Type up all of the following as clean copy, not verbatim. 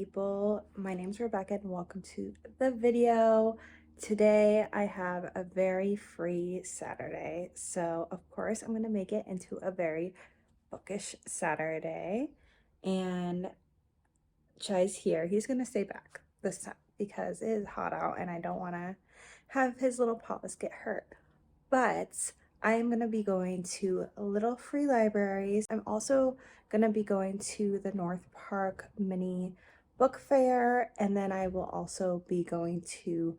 people, my name's Rebecca and welcome to the video. Today I have a very free Saturday, so of course I'm going to make it into a very bookish Saturday. And Chai's here. He's going to stay back this time because it is hot out and I don't want to have his little paws get hurt. But I am going to be going to little free libraries. I'm also going to be going to the North Park mini book fair, and then I will also be going to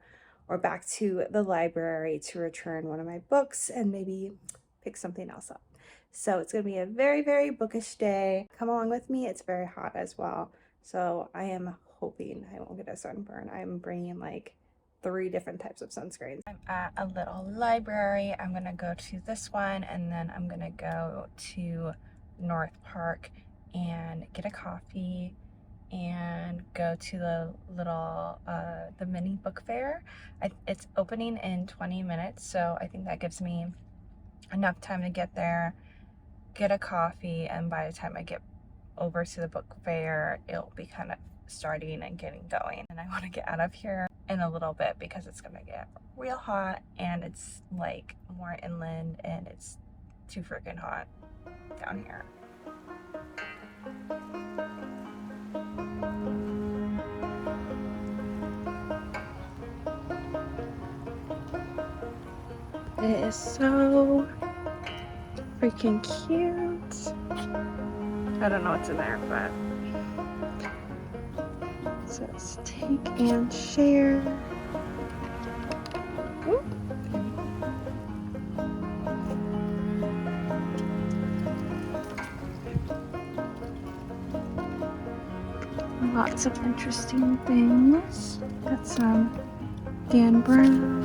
or back to the library to return one of my books and maybe pick something else up. So it's going to be a very, very bookish day. Come along with me. It's very hot as well. So I am hoping I won't get a sunburn. I'm bringing like 3 different types of sunscreens. I'm at a little library. I'm gonna go to this one and then I'm gonna go to North Park and get a coffee and go to the little the mini book fair. It's opening in 20 minutes, so I think that gives me enough time to get there, get a coffee, and by the time I get over to the book fair it'll be kind of starting and getting going. And I want to get out of here in a little bit because it's gonna get real hot and it's like more inland and it's too freaking hot down here. It is so freaking cute. I don't know what's in there, but it says take and share. Ooh. Lots of interesting things. Got some Dan Brown.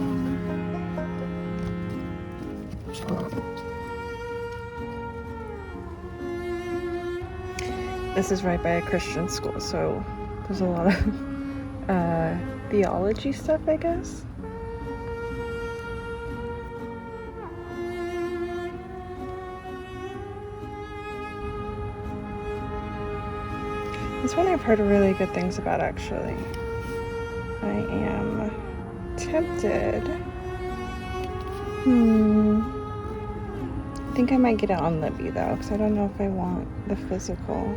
This is right by a Christian school, so there's a lot of theology stuff, I guess. This one I've heard really good things about, actually. I am tempted. I think I might get it on Libby though, because I don't know if I want the physical.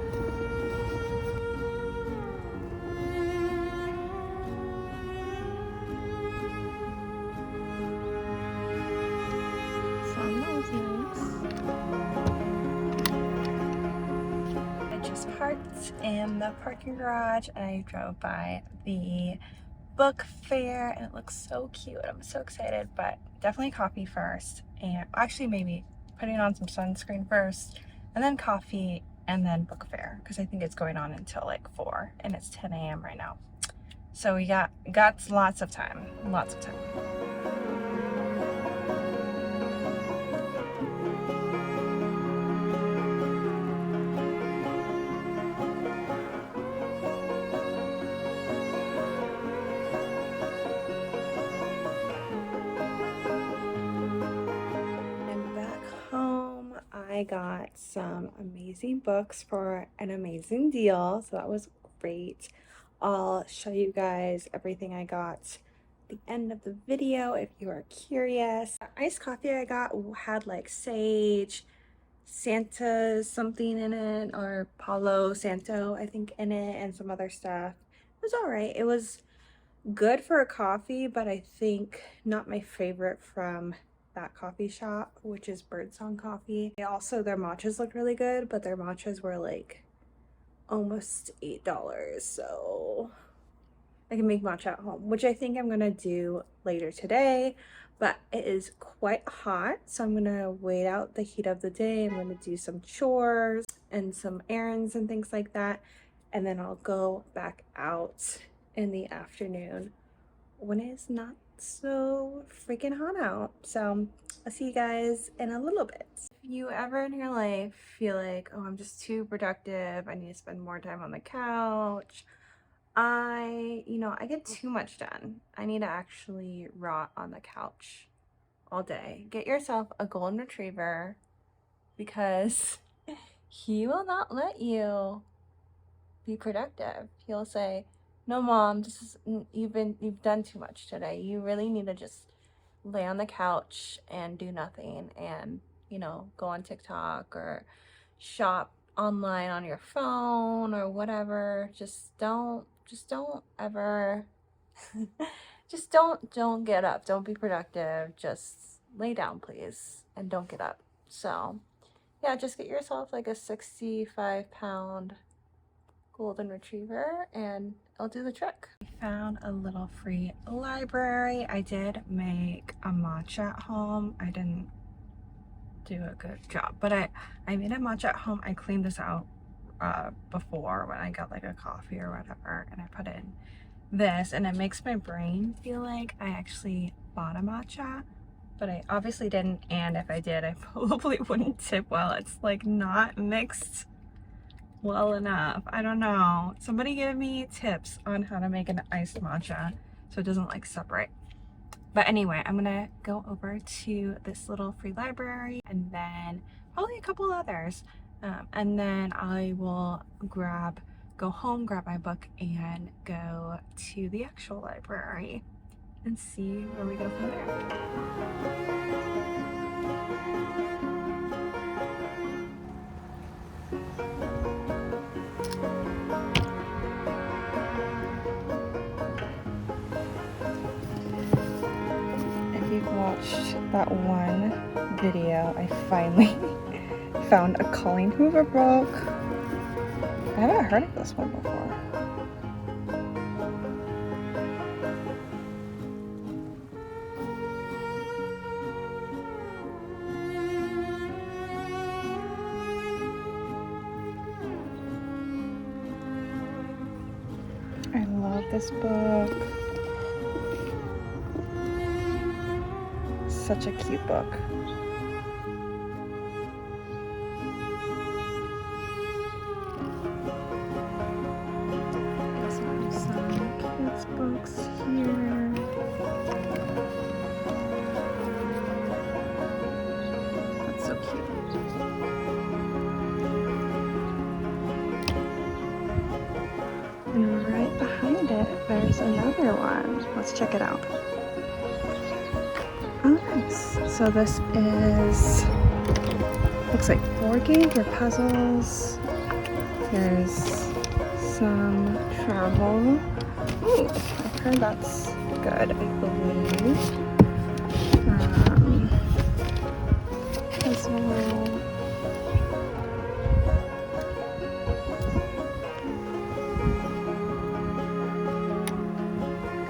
I just parked in the parking garage and I drove by the book fair and it looks so cute. I'm so excited, but definitely coffee first, and actually maybe putting on some sunscreen first and then coffee and then book fair, because I think it's going on until like 4 and it's 10 a.m. right now. So we got lots of time. I got some amazing books for an amazing deal, so that was great. I'll show you guys everything I got at the end of the video if you are curious. The iced coffee I got had like sage, Santa something in it, or Palo Santo I think in it, and some other stuff. It was alright. It was good for a coffee, but I think not my favorite from that coffee shop, which is Birdsong Coffee. Also, their matchas look really good, but their matchas were like almost $8, so I can make matcha at home, which I think I'm gonna do later today. But it is quite hot, so I'm gonna wait out the heat of the day. I'm gonna do some chores and some errands and things like that, and then I'll go back out in the afternoon when it's not so freaking hot out. So I'll see you guys in a little bit. If you ever in your life feel like, oh, I'm just too productive, I need to spend more time on the couch, I get too much done. I need to actually rot on the couch all day. Get yourself a golden retriever, because he will not let you be productive. He'll say, "No, mom, this is you've done too much today. You really need to just lay on the couch and do nothing and, go on TikTok or shop online on your phone or whatever. Just don't ever don't get up. Don't be productive. Just lay down, please, and don't get up." So, yeah, just get yourself like a 65-pound golden retriever and it'll do the trick. I found a little free library. I did make a matcha at home. I didn't do a good job, but I made a matcha at home. I cleaned this out before when I got like a coffee or whatever, and I put in this, and it makes my brain feel like I actually bought a matcha, but I obviously didn't, and if I did, I probably wouldn't tip well. It's like not mixed well enough. I don't know. Somebody give me tips on how to make an iced matcha so it doesn't like separate. But anyway, I'm gonna go over to this little free library and then probably a couple others, and then I will go home, grab my book, and go to the actual library and see where we go from there. If you've watched that one video, I finally found a Colleen Hoover book. I haven't heard of this one before. I love this book. Such a cute book. Also have some kids books here. That's so cute. And right behind it, there's another one. Let's check it out. Oh, nice. So this looks like board games or puzzles. There's some travel. Ooh, I've heard that's good, I believe. As well.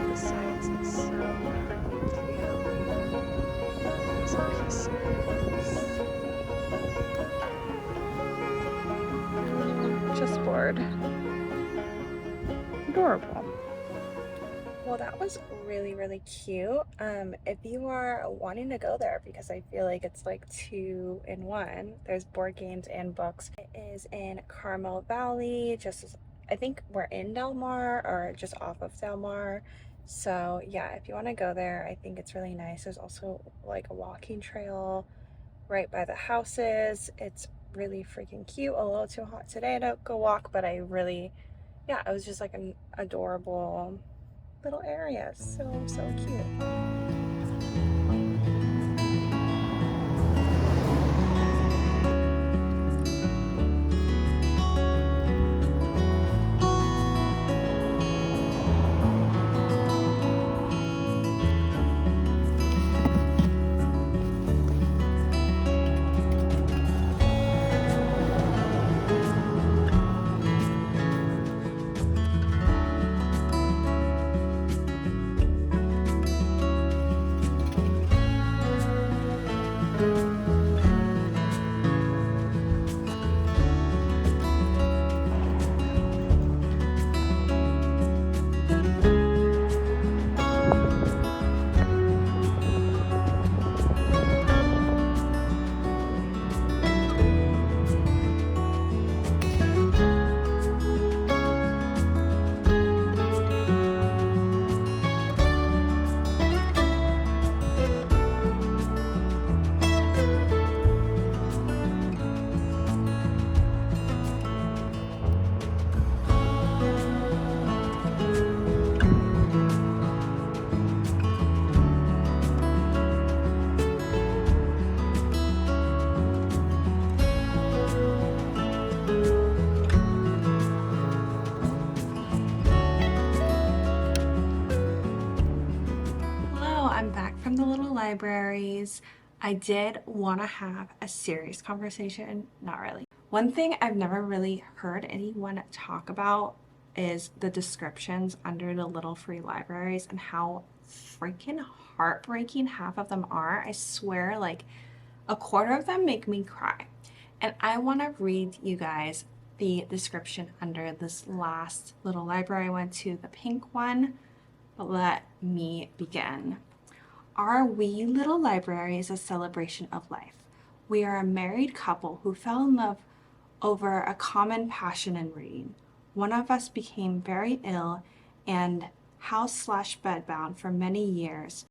The sides is so pretty too. Some pieces. Chessboard. Adorable. Well, that was really, really cute. If you are wanting to go there, because I feel like it's like 2 in 1, there's board games and books. It is in Carmel Valley, I think we're in Del Mar or just off of Del Mar. So yeah, if you want to go there, I think it's really nice. There's also like a walking trail right by the houses. It's really freaking cute. A little too hot today to go walk, but it was just like an adorable little area. So cute. libraries. I did want to have a serious conversation, not really. One thing I've never really heard anyone talk about is the descriptions under the little free libraries and how freaking heartbreaking half of them are. I swear, like a quarter of them make me cry. And I want to read you guys the description under this last little library I went to, the pink one. But let me begin. Our wee little library is a celebration of life. We are a married couple who fell in love over a common passion in reading. One of us became very ill and house/bedbound for many years,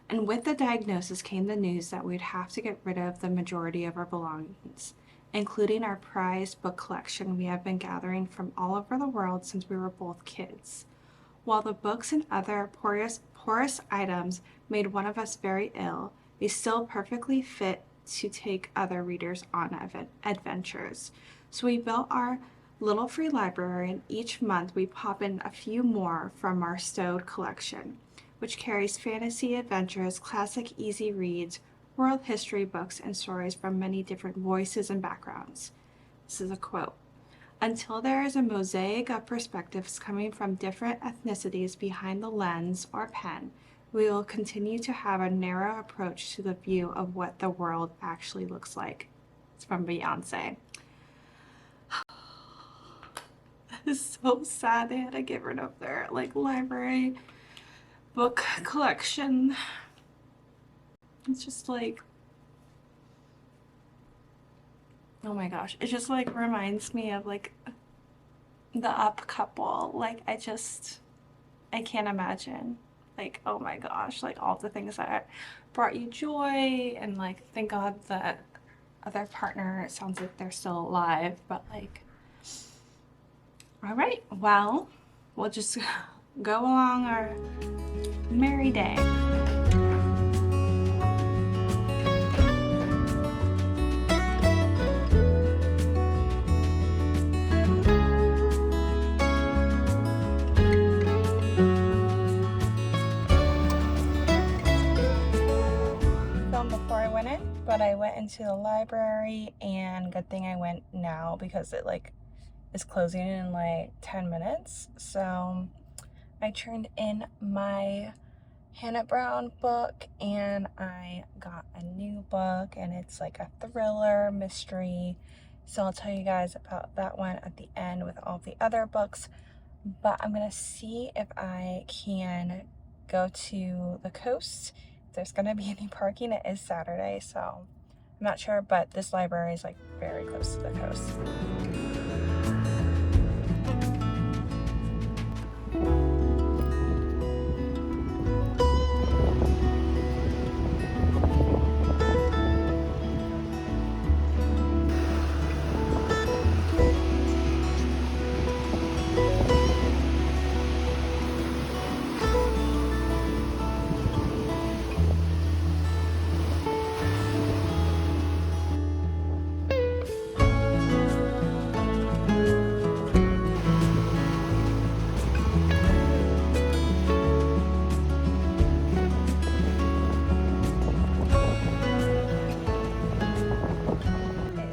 and with the diagnosis came the news that we'd have to get rid of the majority of our belongings, including our prized book collection we have been gathering from all over the world since we were both kids. While the books and other porous items made one of us very ill, they still perfectly fit to take other readers on adventures. So we built our little free library, and each month we pop in a few more from our stowed collection, which carries fantasy adventures, classic easy reads, world history books, and stories from many different voices and backgrounds. This is a quote. Until there is a mosaic of perspectives coming from different ethnicities behind the lens or pen, we will continue to have a narrow approach to the view of what the world actually looks like. It's from Beyonce. It's so sad they had to get rid of their library book collection. It's just like, oh my gosh, it just reminds me of the Up couple. I can't imagine. Oh my gosh, all the things that brought you joy, and thank God that other partner, it sounds like they're still alive, but all right, well, we'll just go along our merry day. Before I went in, but I went into the library, and good thing I went now because it is closing in 10 minutes. So I turned in my Hannah Brown book, and I got a new book, and it's a thriller mystery. So I'll tell you guys about that one at the end with all the other books. But I'm gonna see if I can go to the coast. If there's gonna be any parking. It is Saturday, so I'm not sure, but this library is very close to the coast.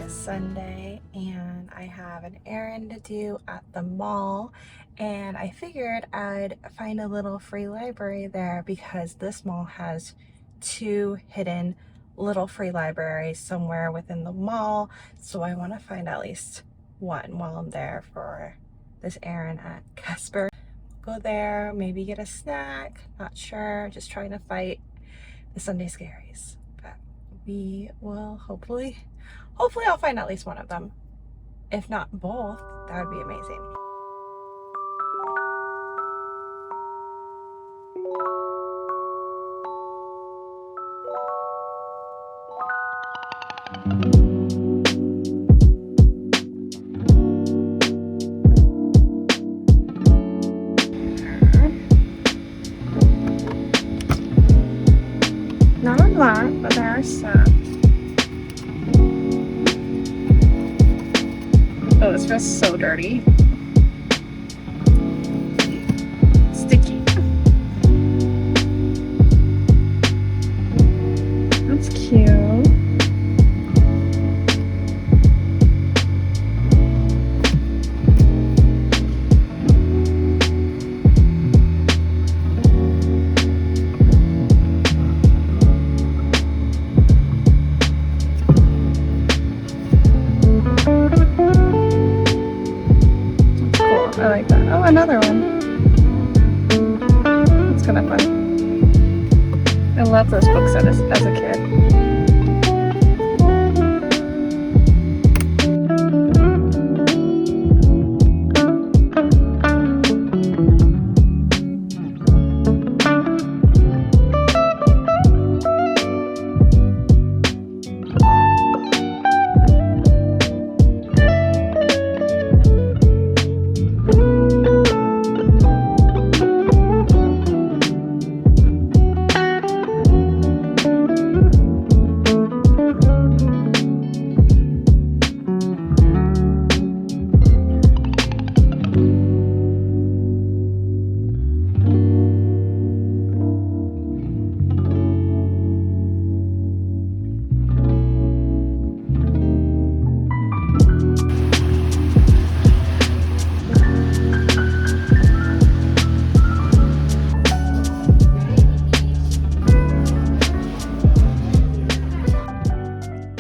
Sunday, and I have an errand to do at the mall, and I figured I'd find a little free library there because this mall has 2 hidden little free libraries somewhere within the mall, so I want to find at least one while I'm there for this errand at Casper. Go there, maybe get a snack, not sure, just trying to fight the Sunday scaries, but we will hopefully I'll find at least one of them. If not both, that would be amazing. Not a lot, but there are some. Oh, this feels so dirty. Sticky. I like that. Oh, another one. It's kind of fun. I love those books as a kid.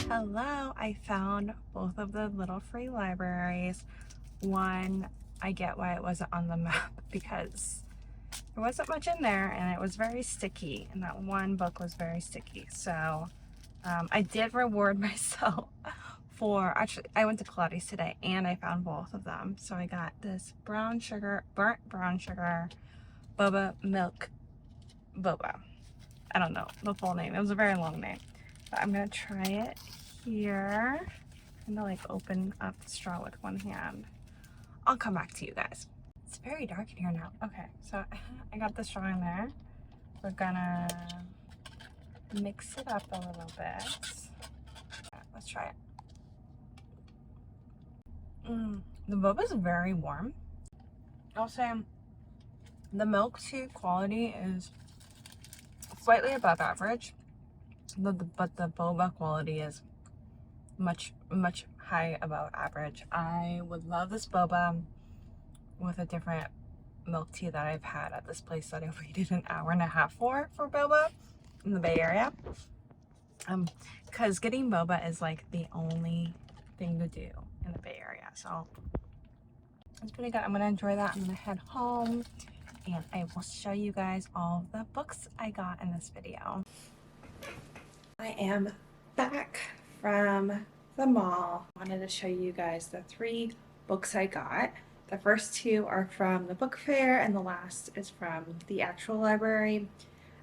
Hello, I found both of the little free libraries. One, I get why it wasn't on the map because there wasn't much in there and it was very sticky, and that one book was very sticky. So I did reward myself for, actually I went to Pilates today and I found both of them. So I got this brown sugar, burnt brown sugar boba milk boba. I don't know the full name, it was a very long name, but I'm gonna try it here. I'm gonna like open up the straw with one hand. I'll come back to you guys. It's very dark in here now. Okay, so I got the straw in there. We're gonna mix it up a little bit. Let's try it. The boba is very warm. I'll say the milk tea quality is slightly above average, but the boba quality is much high above average. I would love this boba with a different milk tea that I've had at this place that I waited an hour and a half for boba in the Bay Area. Because getting boba is like the only thing to do in the Bay Area. So it's pretty good. I'm gonna enjoy that. I'm gonna head home and I will show you guys all the books I got in this video. I am back from the mall. I wanted to show you guys the 3 books I got. The first 2 are from the book fair and the last is from the actual library.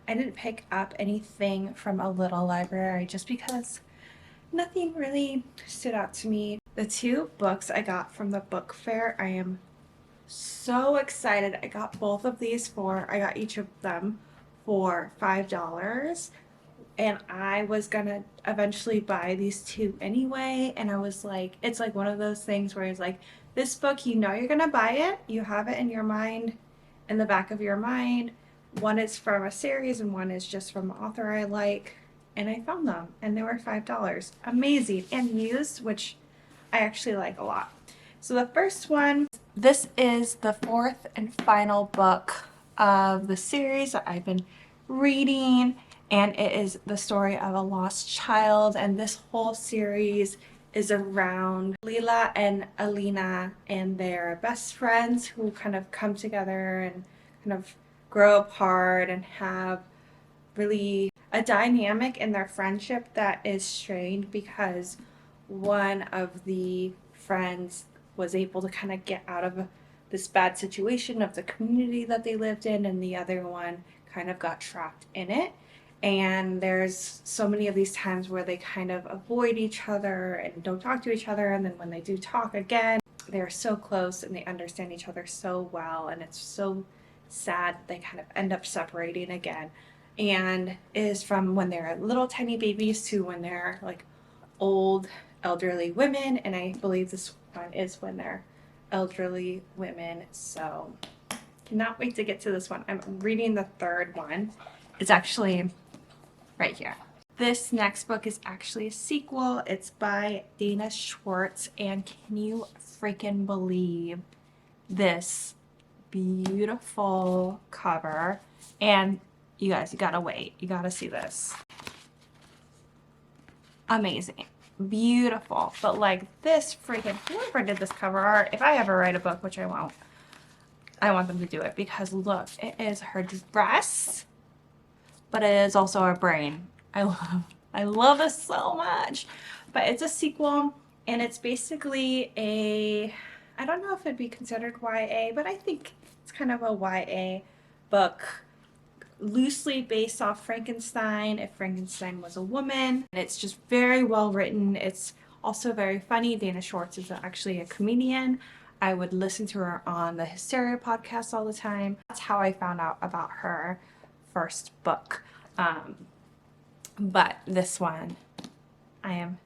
I didn't pick up anything from a little library just because nothing really stood out to me. The 2 books I got from the book fair, I am so excited. I got both of these I got each of them for $5. And I was gonna eventually buy these 2 anyway, and I was like, it's like one of those things where it's like, this book, you know you're gonna buy it, you have it in your mind, in the back of your mind. One is from a series and one is just from an author I like, and I found them and they were $5. Amazing, and used, which I actually like a lot. So the first one, this is the 4th and final book of the series that I've been reading, and it is the story of a lost child, and this whole series is around Lila and Alina and their best friends who kind of come together and kind of grow apart and have really a dynamic in their friendship that is strained because one of the friends was able to kind of get out of this bad situation of the community that they lived in, and the other one kind of got trapped in it. And there's so many of these times where they kind of avoid each other and don't talk to each other, and then when they do talk again, they're so close and they understand each other so well, and it's so sad they kind of end up separating again. And it is from when they're little tiny babies to when they're like old elderly women, and I believe this one is when they're elderly women. So cannot wait to get to this one. I'm reading the 3rd one. It's actually right here. This next book is actually a sequel. It's by Dana Schwartz, and can you freaking believe this beautiful cover? And you guys, you gotta wait. You gotta see this. Amazing. Beautiful. But like this freaking, whoever did this cover art, if I ever write a book, which I won't, I want them to do it because look, it is her dress, but it is also her brain. I love this so much. But it's a sequel, and it's basically I don't know if it'd be considered YA, but I think it's kind of a YA book, loosely based off Frankenstein, if Frankenstein was a woman. And it's just very well written. It's also very funny. Dana Schwartz is actually a comedian. I would listen to her on the Hysteria podcast all the time. That's how I found out about her first book. But this one, I am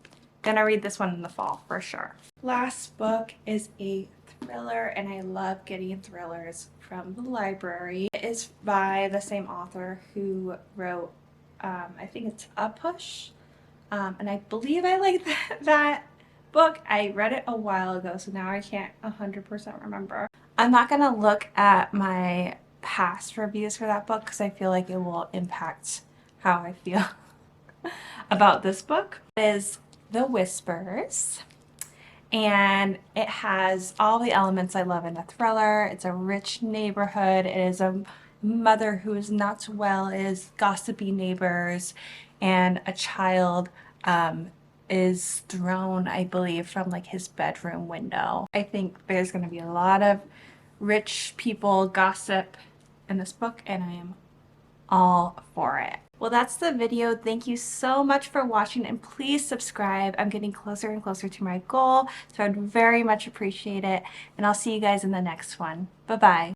gonna read this one in the fall for sure. Last book is a thriller, and I love getting thrillers from the library. It is by the same author who wrote, I think it's A Push, and I believe I like that book. I read it a while ago, so now I can't 100% remember. I'm not gonna look at my past reviews for that book because I feel like it will impact how I feel about this book. It is The Whispers, and it has all the elements I love in a thriller. It's a rich neighborhood. It is a mother who is not well, is gossipy neighbors, and a child is thrown, I believe, from like his bedroom window. I think there's going to be a lot of rich people gossip in this book, and I am all for it. Well, that's the video. Thank you so much for watching, and please subscribe. I'm getting closer and closer to my goal, so I'd very much appreciate it, and I'll see you guys in the next one. Bye-bye.